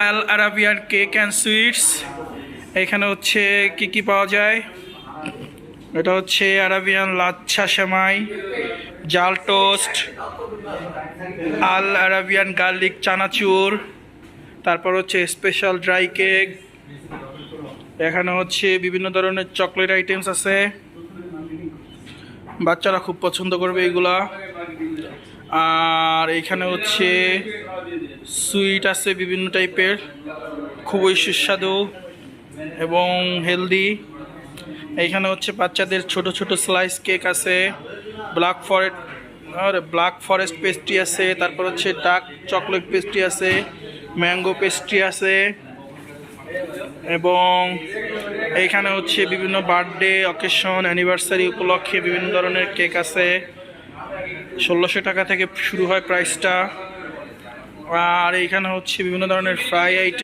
Al Arabian cake and sweets. এখানে হচ্ছে কি কি পাওয়া যায়, এটা হচ্ছে আরাবিয়ান লাচ্ছা সেমাই, জাল টোস্ট, আল আরাবিয়ান গার্লিক চানাচুর, তারপর হচ্ছে স্পেশাল ড্রাই কেক। এখানে হচ্ছে বিভিন্ন ধরনের চকলেট আইটেমস আছে, বাচ্চারা খুব পছন্দ করবে এগুলা। আর এখানে হচ্ছে সুইট আছে বিভিন্ন টাইপের, খুবই সুস্বাদু এবং হেলদি। এইখানে হচ্ছে বাচ্চাদের ছোট ছোট স্লাইস কেক আছে, ব্ল্যাক ফরেস্ট পেস্ট্রি আছে, তারপর হচ্ছে ডার্ক চকলেট পেস্ট্রি আছে, ম্যাঙ্গো পেস্ট্রি আছে। এবং এইখানে হচ্ছে বিভিন্ন বার্থডে অকেশন অ্যানিভার্সারি উপলক্ষে বিভিন্ন ধরনের কেক আছে। 1600 টাকা থেকে শুরু হয় প্রাইসটা। আর এইখানে হচ্ছে বিভিন্ন ধরনের ফ্রাই আইটেম।